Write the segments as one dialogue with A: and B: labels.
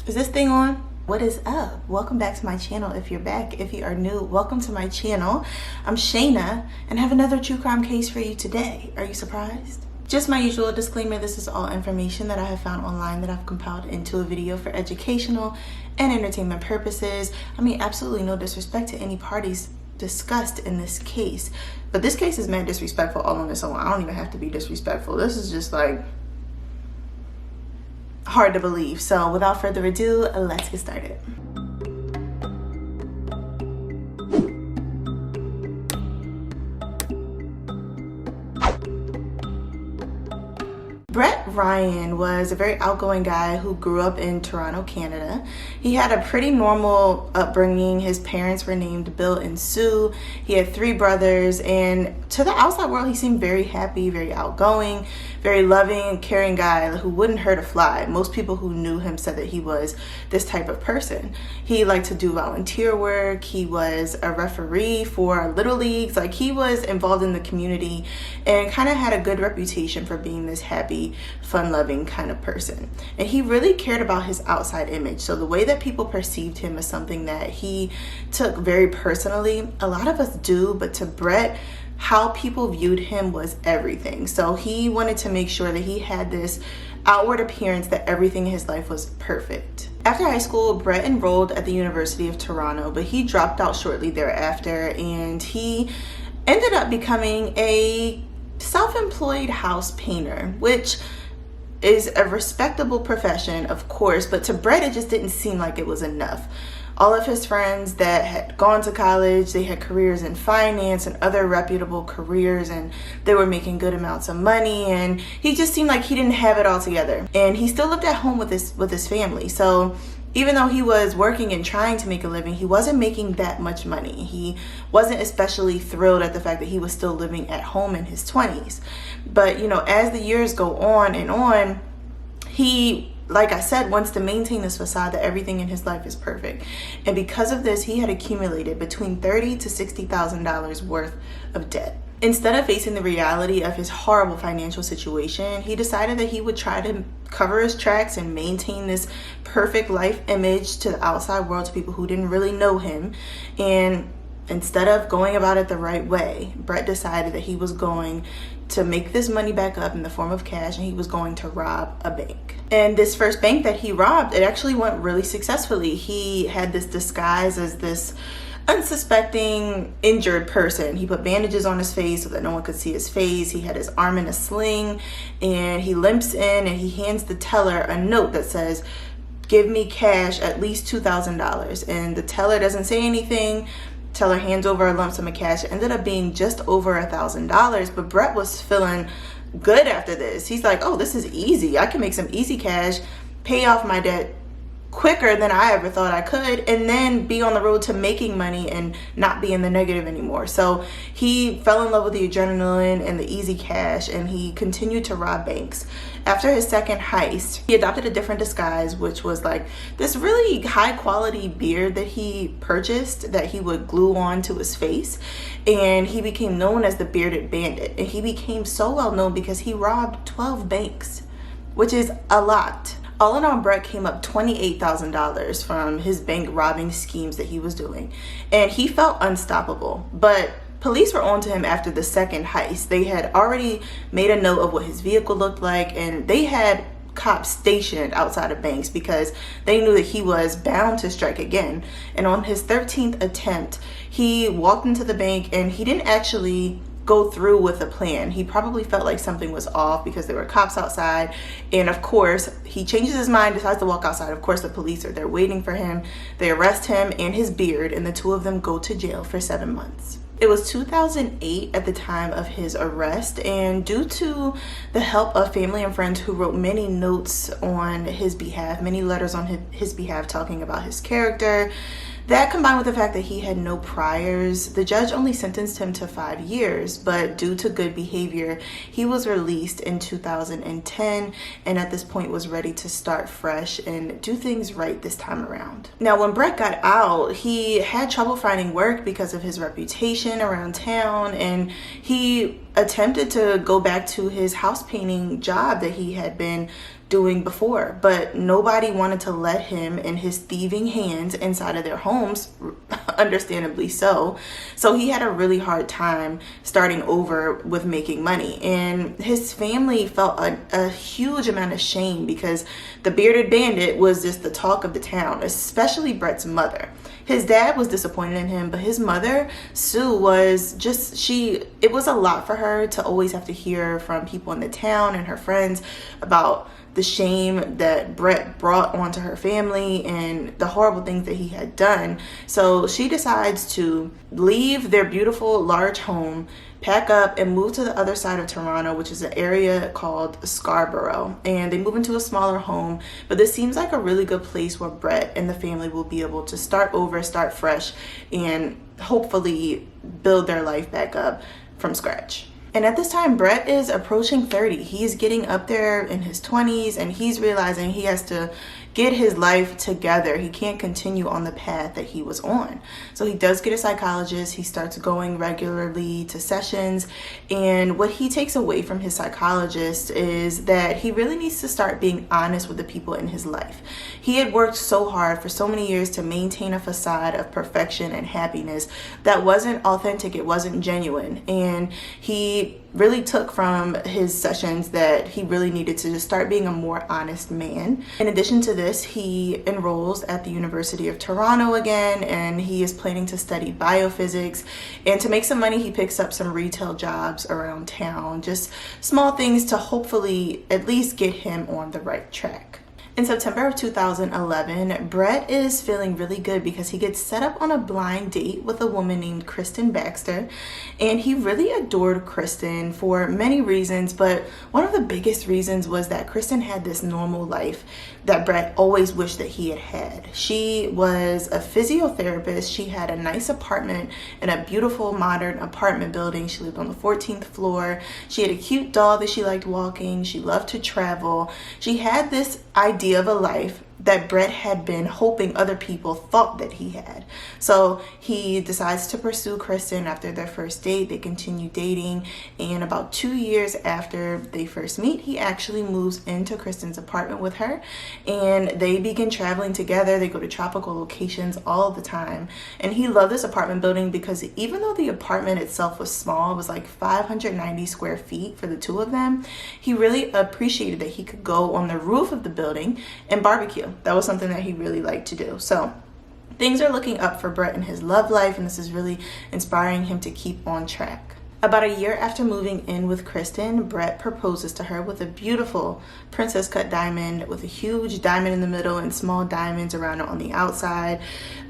A: Is this thing on? What is up? Welcome back to my channel. If you're back, if you are new, welcome to my channel. I'm Shayna and I have another true crime case for you today. Are you surprised? Just my usual disclaimer, this is all information that I have found online that I've compiled into a video for educational and entertainment purposes. I mean, absolutely no disrespect to any parties discussed in this case, but this case is mad disrespectful all on its own. I don't even have to be disrespectful. This is just like hard to believe. So without further ado, let's get started. Brett Ryan was a very outgoing guy who grew up in Toronto, Canada. He had a pretty normal upbringing. His parents were named Bill and Sue. He had 3 brothers, and to the outside world, he seemed very happy, very outgoing, very loving, caring guy who wouldn't hurt a fly. Most people who knew him said that he was this type of person. He liked to do volunteer work. He was a referee for little leagues. Like, he was involved in the community and kind of had a good reputation for being this happy, fun-loving kind of person. And he really cared about his outside image. So the way that people perceived him is something that he took very personally. A lot of us do, but to Brett, how people viewed him was everything. So he wanted to make sure that he had this outward appearance that everything in his life was perfect. After high school, Brett enrolled at the University of Toronto, but he dropped out shortly thereafter, and he ended up becoming a self-employed house painter, which is a respectable profession, of course, but to Brett, it just didn't seem like it was enough. All of his friends that had gone to college, they had careers in finance and other reputable careers, and they were making good amounts of money, and he just seemed like he didn't have it all together. And he still lived at home with his family. So even though he was working and trying to make a living, he wasn't making that much money. He wasn't especially thrilled at the fact that he was still living at home in his 20s. But, you know, as the years go on and on, he, like I said, wants to maintain this facade that everything in his life is perfect. And because of this, he had accumulated between $30,000 to $60,000 worth of debt. Instead of facing the reality of his horrible financial situation, he decided that he would try to cover his tracks and maintain this perfect life image to the outside world, to people who didn't really know him. And instead of going about it the right way, Brett decided that he was going to make this money back up in the form of cash, and he was going to rob a bank. And this first bank that he robbed, it actually went really successfully. He had this disguise as this unsuspecting injured person. He put bandages on his face so that no one could see his face. He had his arm in a sling, and he limps in and he hands the teller a note that says, "Give me cash, at least $2,000. And the teller doesn't say anything. Teller hands over a lump sum of cash. It ended up being just over $1,000, but Brett was feeling good after this. He's like, oh, this is easy. I can make some easy cash, pay off my debt quicker than I ever thought I could, and then be on the road to making money and not be in the negative anymore. So he fell in love with the adrenaline and the easy cash, and he continued to rob banks. After his second heist, he adopted a different disguise, which was like this really high quality beard that he purchased that he would glue on to his face, and he became known as the Bearded Bandit. And he became so well known because he robbed 12 banks, which is a lot. All in all, Brett came up $28,000 from his bank robbing schemes that he was doing, and he felt unstoppable. But police were on to him after the second heist. They had already made a note of what his vehicle looked like, and they had cops stationed outside of banks because they knew that he was bound to strike again. And on his 13th attempt, he walked into the bank, and he didn't actually go through with a plan. He probably felt like something was off because there were cops outside, and of course he changes his mind, decides to walk outside. Of course the police are there waiting for him. They arrest him and his beard, and the two of them go to jail for 7 months. It was 2008 at the time of his arrest, and due to the help of family and friends who wrote many notes on his behalf, many letters on his behalf talking about his character, that combined with the fact that he had no priors, the judge only sentenced him to 5 years, but due to good behavior, he was released in 2010, and at this point was ready to start fresh and do things right this time around. Now, when Brett got out, he had trouble finding work because of his reputation around town, and he attempted to go back to his house painting job that he had been doing before, but nobody wanted to let him and his thieving hands inside of their homes, understandably so. So he had a really hard time starting over with making money, and his family felt a huge amount of shame because the bearded bandit was just the talk of the town, especially Brett's mother. His dad was disappointed in him, but his mother, Sue, was just, it was a lot for her to always have to hear from people in the town and her friends about the shame that Brett brought onto her family and the horrible things that he had done. So she decides to leave their beautiful large home, pack up, and move to the other side of Toronto, which is an area called Scarborough. And they move into a smaller home, but this seems like a really good place where Brett and the family will be able to start over, start fresh, and hopefully build their life back up from scratch. And at this time, Brett is approaching 30. He's getting up there in his 20s, and he's realizing he has to get his life together. He can't continue on the path that he was on. So he does get a psychologist. He starts going regularly to sessions. And what he takes away from his psychologist is that he really needs to start being honest with the people in his life. He had worked so hard for so many years to maintain a facade of perfection and happiness that wasn't authentic. It wasn't genuine. And he really took from his sessions that he really needed to just start being a more honest man. In addition to this, he enrolls at the University of Toronto again, and he is planning to study biophysics. And to make some money, he picks up some retail jobs around town, just small things to hopefully at least get him on the right track. In September of 2011, Brett is feeling really good because he gets set up on a blind date with a woman named Kristen Baxter, and he really adored Kristen for many reasons, but one of the biggest reasons was that Kristen had this normal life that Brett always wished that he had had. She was a physiotherapist. She had a nice apartment in a beautiful modern apartment building. She lived on the 14th floor. She had a cute dog that she liked walking. She loved to travel. She had this idea of a life that Brett had been hoping other people thought that he had. So he decides to pursue Kristen after their first date. They continue dating, and about 2 years after they first meet, he actually moves into Kristen's apartment with her, and they begin traveling together. They go to tropical locations all the time, and he loved this apartment building because even though the apartment itself was small, it was like 590 square feet for the two of them, he really appreciated that he could go on the roof of the building and barbecue. That was something that he really liked to do. So things are looking up for Brett in his love life, and this is really inspiring him to keep on track. About a year after moving in with Kristen, Brett proposes to her with a beautiful princess cut diamond with a huge diamond in the middle and small diamonds around it on the outside.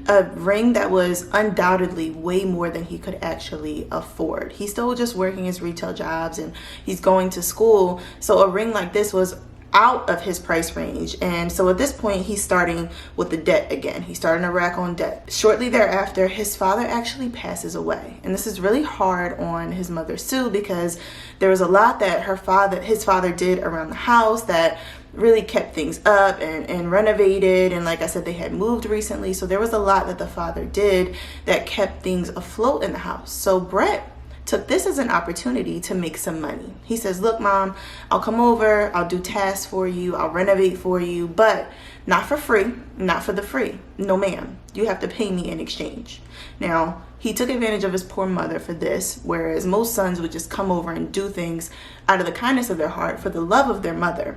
A: A ring that was undoubtedly way more than he could actually afford. He's still just working his retail jobs and he's going to school, so a ring like this was out of his price range. And so at this point, he's starting with the debt again. He's starting to rack on debt. Shortly thereafter, his father actually passes away. And this is really hard on his mother, Sue, because there was a lot that his father did around the house that really kept things up and renovated. And like I said, they had moved recently. So there was a lot that the father did that kept things afloat in the house. So Brett took this as an opportunity to make some money. He says, look, Mom, I'll come over, I'll do tasks for you, I'll renovate for you, but not for free, not for the free. No, ma'am, you have to pay me in exchange. Now, he took advantage of his poor mother for this, whereas most sons would just come over and do things out of the kindness of their heart for the love of their mother.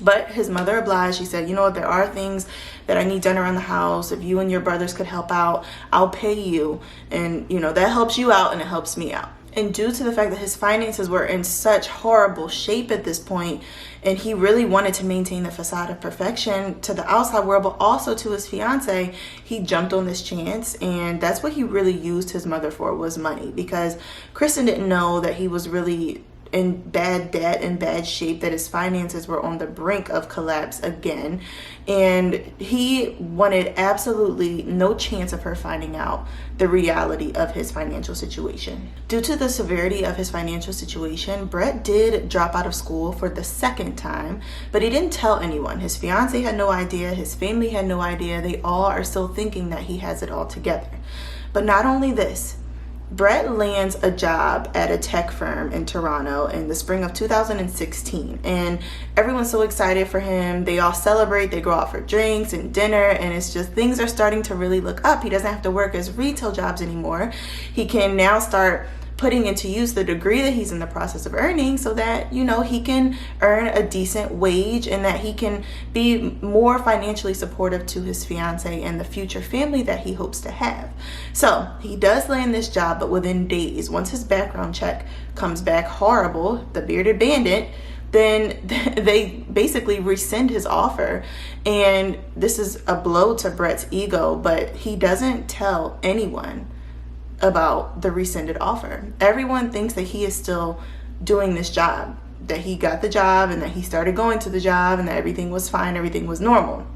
A: But his mother obliged. She said, you know what, there are things that I need done around the house. If you and your brothers could help out, I'll pay you. And, you know, that helps you out and it helps me out. And due to the fact that his finances were in such horrible shape at this point, and he really wanted to maintain the facade of perfection to the outside world, but also to his fiance, he jumped on this chance. And that's what he really used his mother for, was money. Because Kristen didn't know that he was really in bad debt and bad shape, that his finances were on the brink of collapse again, and he wanted absolutely no chance of her finding out the reality of his financial situation. Due to the severity of his financial situation, Brett did drop out of school for the second time, but he didn't tell anyone. His fiance had no idea, his family had no idea. They all are still thinking that he has it all together. But not only this, Brett lands a job at a tech firm in Toronto in the spring of 2016, and everyone's so excited for him. They all celebrate, they go out for drinks and dinner, and it's just things are starting to really look up. He doesn't have to work as retail jobs anymore. He can now start putting into use the degree that he's in the process of earning so that, you know, he can earn a decent wage and that he can be more financially supportive to his fiance and the future family that he hopes to have. So he does land this job, but within days, once his background check comes back horrible, the bearded bandit, then they basically rescind his offer. And this is a blow to Brett's ego, but he doesn't tell anyone about the rescinded offer. Everyone thinks that he is still doing this job, that he got the job and that he started going to the job and that everything was fine, everything was normal.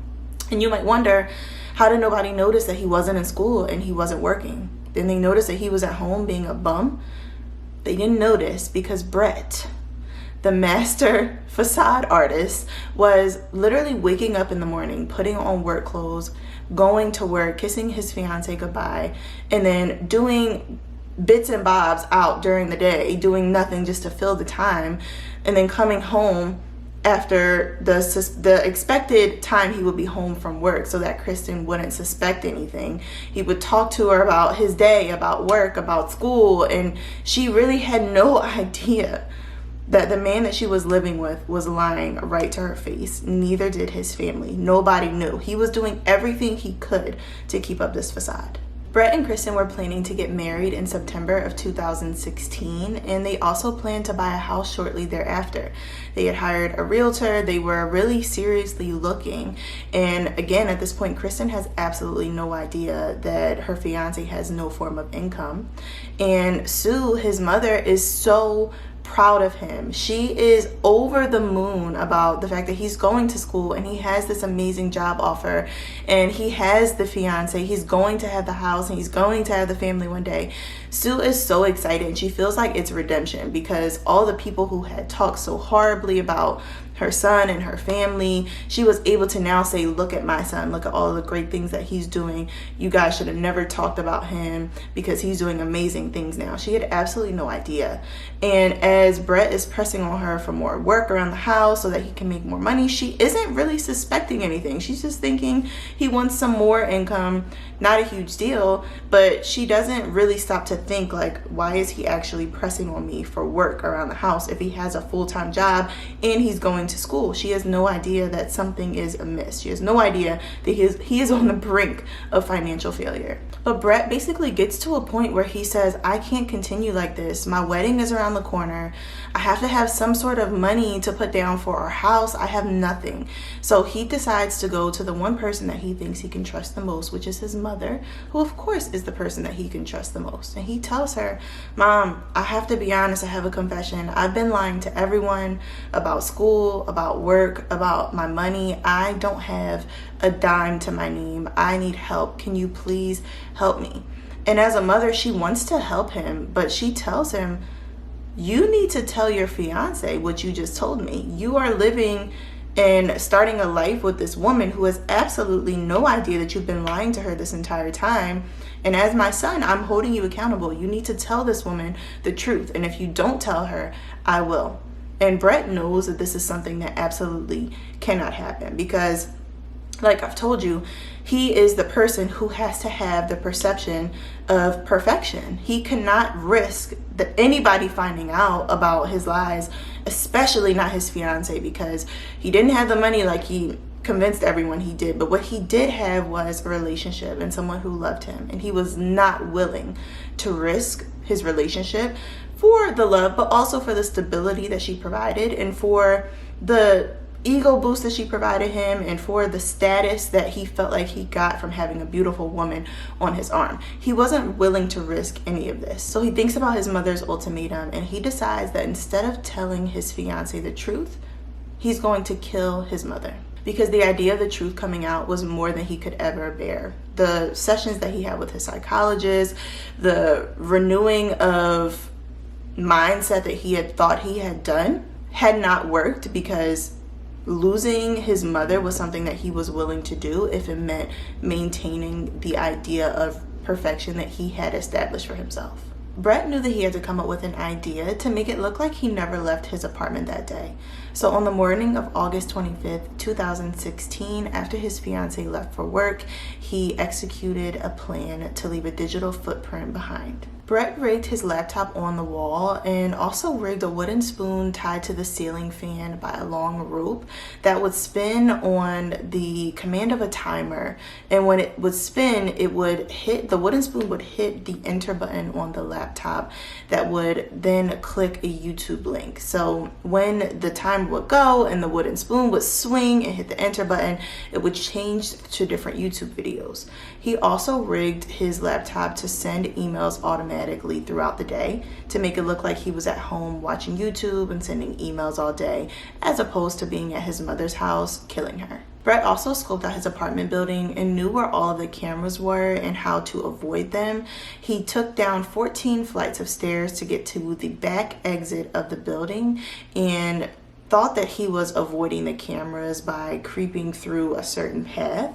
A: And you might wonder, how did nobody notice that he wasn't in school and he wasn't working? Then they noticed that he was at home being a bum? They didn't notice because Brett, the master facade artist, was literally waking up in the morning, putting on work clothes, going to work, kissing his fiance goodbye, and then doing bits and bobs out during the day, doing nothing just to fill the time, and then coming home after the expected time he would be home from work so that Kristen wouldn't suspect anything. He would talk to her about his day, about work, about school, and she really had no idea that the man that she was living with was lying right to her face. Neither did his family. Nobody knew. He was doing everything he could to keep up this facade. Brett and Kristen were planning to get married in September of 2016, and they also planned to buy a house shortly thereafter. They had hired a realtor. They were really seriously looking. And again, at this point, Kristen has absolutely no idea that her fiance has no form of income. And Sue, his mother, is so proud of him. She is over the moon about the fact that he's going to school and he has this amazing job offer and he has the fiance, he's going to have the house and he's going to have the family one day. Sue is so excited and she feels like it's redemption because all the people who had talked so horribly about her son and her family, she was able to now say, look at my son, look at all the great things that he's doing. You guys should have never talked about him because he's doing amazing things now. She had absolutely no idea. And as Brett is pressing on her for more work around the house so that he can make more money, she isn't really suspecting anything. She's just thinking he wants some more income, not a huge deal, but she doesn't really stop to think like, why is he actually pressing on me for work around the house if he has a full-time job and he's going to school? She has no idea that something is amiss. She has no idea that he is on the brink of financial failure. But Brett basically gets to a point where he says, I can't continue like this. My wedding is around the corner. I have to have some sort of money to put down for our house. I have nothing. So he decides to go to the one person that he thinks he can trust the most, which is his mother, who of course is the person that he can trust the most. And he tells her, Mom, I have to be honest, I have a confession. I've been lying to everyone about school, about work, about my money. I don't have a dime to my name. I need help. Can you please help me? And as a mother, she wants to help him, but she tells him, you need to tell your fiance what you just told me. You are living and starting a life with this woman who has absolutely no idea that you've been lying to her this entire time. And as my son, I'm holding you accountable. You need to tell this woman the truth. And if you don't tell her, I will. And Brett knows that this is something that absolutely cannot happen because, like I've told you, he is the person who has to have the perception of perfection. He cannot risk anybody finding out about his lies, especially not his fiance, because he didn't have the money like he convinced everyone he did. But what he did have was a relationship and someone who loved him. And he was not willing to risk his relationship for the love, but also for the stability that she provided and for the ego boost that she provided him and for the status that he felt like he got from having a beautiful woman on his arm. He wasn't willing to risk any of this. So he thinks about his mother's ultimatum and he decides that instead of telling his fiance the truth, he's going to kill his mother. Because the idea of the truth coming out was more than he could ever bear. The sessions that he had with his psychologist, the renewing of mindset that he had thought he had done had not worked because losing his mother was something that he was willing to do if it meant maintaining the idea of perfection that he had established for himself. Brett knew that he had to come up with an idea to make it look like he never left his apartment that day. So on the morning of August 25th, 2016, after his fiancée left for work, he executed a plan to leave a digital footprint behind. Brett rigged his laptop on the wall and also rigged a wooden spoon tied to the ceiling fan by a long rope that would spin on the command of a timer. And when it would spin, the wooden spoon would hit the enter button on the laptop that would then click a YouTube link. So when the timer would go and the wooden spoon would swing and hit the enter button, it would change to different YouTube videos. He also rigged his laptop to send emails automatically throughout the day to make it look like he was at home watching YouTube and sending emails all day, as opposed to being at his mother's house killing her. Brett also scoped out his apartment building and knew where all of the cameras were and how to avoid them. He took down 14 flights of stairs to get to the back exit of the building and thought that he was avoiding the cameras by creeping through a certain path.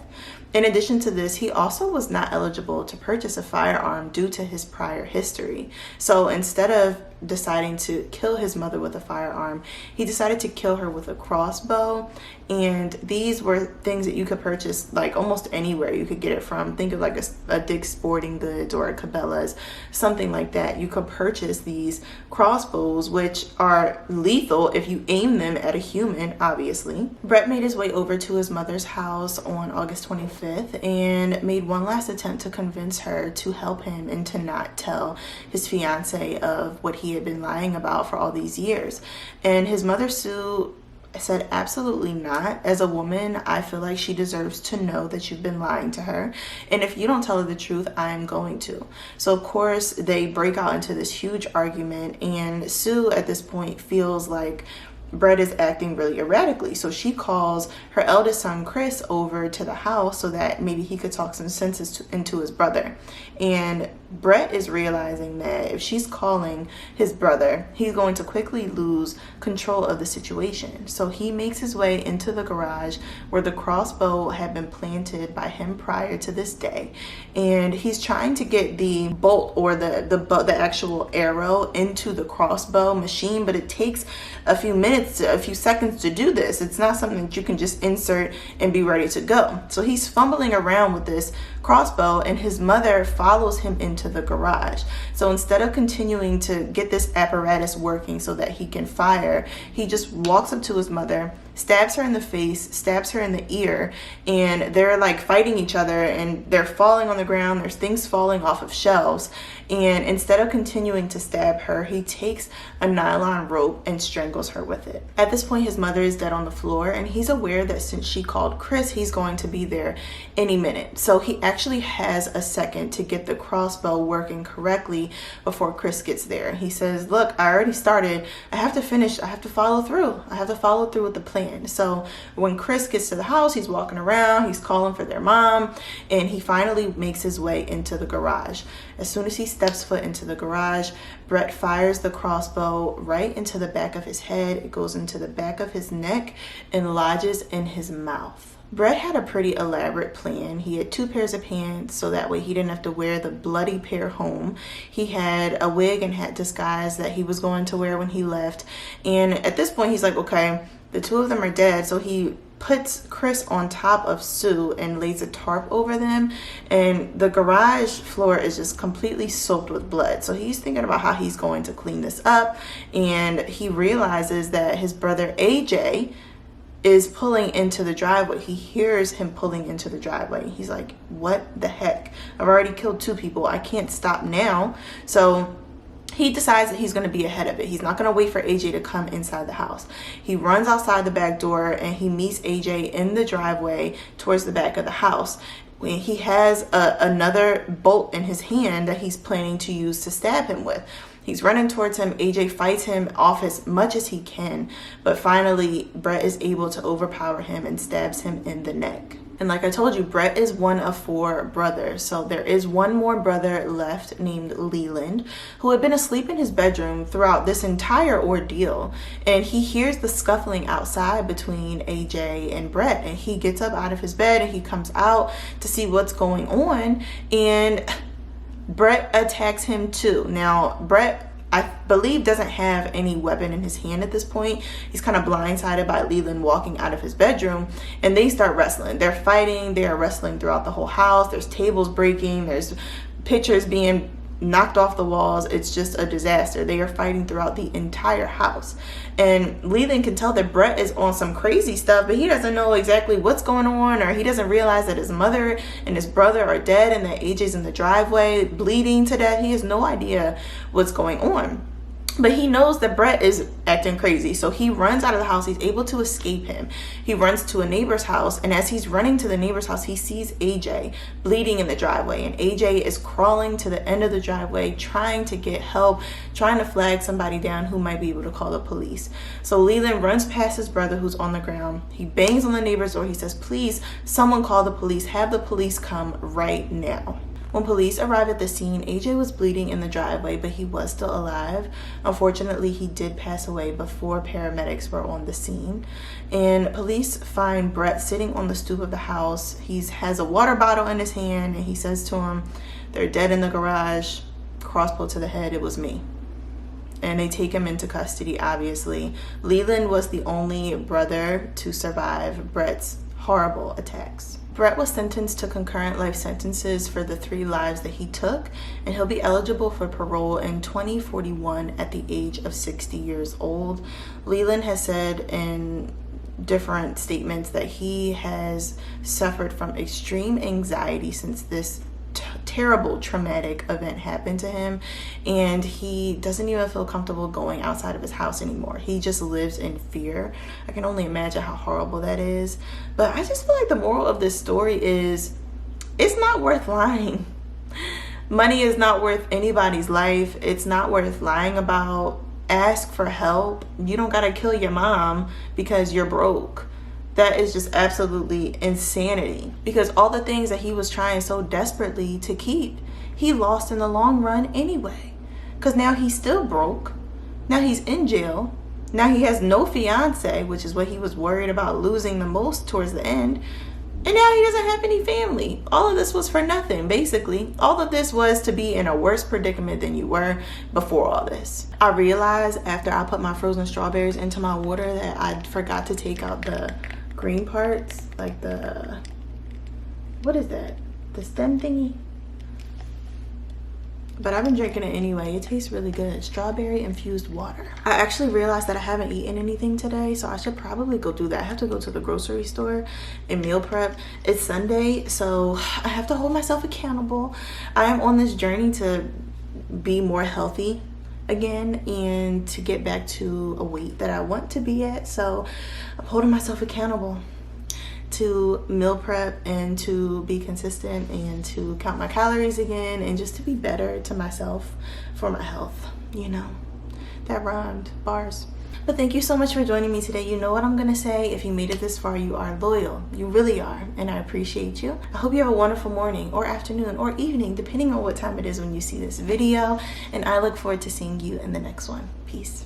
A: In addition to this, he also was not eligible to purchase a firearm due to his prior history. So instead of deciding to kill his mother with a firearm, he decided to kill her with a crossbow. And these were things that you could purchase like almost anywhere you could get it from. Think of like a Dick's Sporting Goods or a Cabela's, something like that. You could purchase these crossbows, which are lethal if you aim them at a human, obviously. Brett made his way over to his mother's house on August 25th and made one last attempt to convince her to help him and to not tell his fiance of what he had been lying about for all these years. And his mother, Sue, said absolutely not. As a woman, I feel like she deserves to know that you've been lying to her, and if you don't tell her the truth, I am going to. So of course they break out into this huge argument, and Sue at this point feels like Brett is acting really erratically. So she calls her eldest son, Chris, over to the house so that maybe he could talk some sense into his brother. And Brett is realizing that if she's calling his brother, he's going to quickly lose control of the situation. So he makes his way into the garage where the crossbow had been planted by him prior to this day. And he's trying to get the bolt or the actual arrow into the crossbow machine, but it takes a few seconds to do this. It's not something that you can just insert and be ready to go. So he's fumbling around with this crossbow, and his mother follows him into the garage. So instead of continuing to get this apparatus working so that he can fire, he just walks up to his mother, stabs her in the face, stabs her in the ear, and they're like fighting each other and they're falling on the ground. There's things falling off of shelves. And instead of continuing to stab her, he takes a nylon rope and strangles her with it. At this point, his mother is dead on the floor, and he's aware that since she called Chris, he's going to be there any minute. So he actually has a second to get the crossbow working correctly before Chris gets there. He says, look, I already started. I have to finish. I have to follow through. I have to follow through with the plan. So when Chris gets to the house, he's walking around, he's calling for their mom, and he finally makes his way into the garage. As soon as he steps foot into the garage, Brett fires the crossbow right into the back of his head. It goes into the back of his neck and lodges in his mouth. Brett had a pretty elaborate plan. He had 2 pairs of pants so that way he didn't have to wear the bloody pair home. He had a wig and hat disguise that he was going to wear when he left. And at this point, he's like, okay, the 2 of them are dead. So he puts Chris on top of Sue and lays a tarp over them, and the garage floor is just completely soaked with blood. So he's thinking about how he's going to clean this up, and he realizes that his brother AJ is pulling into the driveway. He hears him pulling into the driveway. He's like, what the heck? I've already killed 2 people. I can't stop now. So he decides that he's going to be ahead of it. He's not going to wait for AJ to come inside the house. He runs outside the back door and he meets AJ in the driveway towards the back of the house. He has another bolt in his hand that he's planning to use to stab him with. He's running towards him. AJ fights him off as much as he can, but finally Brett is able to overpower him and stabs him in the neck. And like I told you, Brett is one of 4 brothers. So there is one more brother left named Leland, who had been asleep in his bedroom throughout this entire ordeal. And he hears the scuffling outside between AJ and Brett. And he gets up out of his bed and he comes out to see what's going on. And Brett attacks him too. Now, Brett, I believe, doesn't have any weapon in his hand at this point. He's kind of blindsided by Leland walking out of his bedroom, and they start wrestling. They're fighting. They are wrestling throughout the whole house. There's tables breaking. There's pictures being knocked off the walls. It's just a disaster. They are fighting throughout the entire house. And Leland can tell that Brett is on some crazy stuff, but he doesn't know exactly what's going on, or he doesn't realize that his mother and his brother are dead and that AJ's in the driveway bleeding to death. He has no idea what's going on. But he knows that Brett is acting crazy. So he runs out of the house. He's able to escape him. He runs to a neighbor's house. And as he's running to the neighbor's house, he sees AJ bleeding in the driveway. And AJ is crawling to the end of the driveway, trying to get help, trying to flag somebody down who might be able to call the police. So Leland runs past his brother who's on the ground. He bangs on the neighbor's door. He says, please, someone call the police. Have the police come right now. When police arrived at the scene, AJ was bleeding in the driveway, but he was still alive. Unfortunately, he did pass away before paramedics were on the scene. And police find Brett sitting on the stoop of the house. He has a water bottle in his hand, and he says to him, they're dead in the garage, crossbow to the head, it was me. And they take him into custody, obviously. Leland was the only brother to survive Brett's horrible attacks. Brett was sentenced to concurrent life sentences for the 3 lives that he took, and he'll be eligible for parole in 2041 at the age of 60 years old. Leland has said in different statements that he has suffered from extreme anxiety since this terrible traumatic event happened to him, and he doesn't even feel comfortable going outside of his house anymore. He just lives in fear. I can only imagine how horrible that is. But I just feel like the moral of this story is it's not worth lying. Money is not worth anybody's life. It's not worth lying about. Ask for help. You don't gotta kill your mom because you're broke. That is just absolutely insanity, because all the things that he was trying so desperately to keep, he lost in the long run anyway. Because now he's still broke. Now he's in jail. Now he has no fiance, which is what he was worried about losing the most towards the end. And now he doesn't have any family. All of this was for nothing, basically. All of this was to be in a worse predicament than you were before all this. I realized after I put my frozen strawberries into my water that I forgot to take out the green parts, like the, what is that, the stem thingy? But I've been drinking it anyway. It tastes really good. Strawberry infused water. I actually realized that I haven't eaten anything today, so I should probably go do that. I have to go to the grocery store and meal prep. It's Sunday, so I have to hold myself accountable. I am on this journey to be more healthy again and to get back to a weight that I want to be at. So I'm holding myself accountable to meal prep and to be consistent and to count my calories again and just to be better to myself for my health. You know, that rhymed. Bars. But thank you so much for joining me today. You know what I'm gonna say. If you made it this far, you are loyal. You really are, and I appreciate you. I hope you have a wonderful morning or afternoon or evening, depending on what time it is when you see this video, and I look forward to seeing you in the next one. Peace.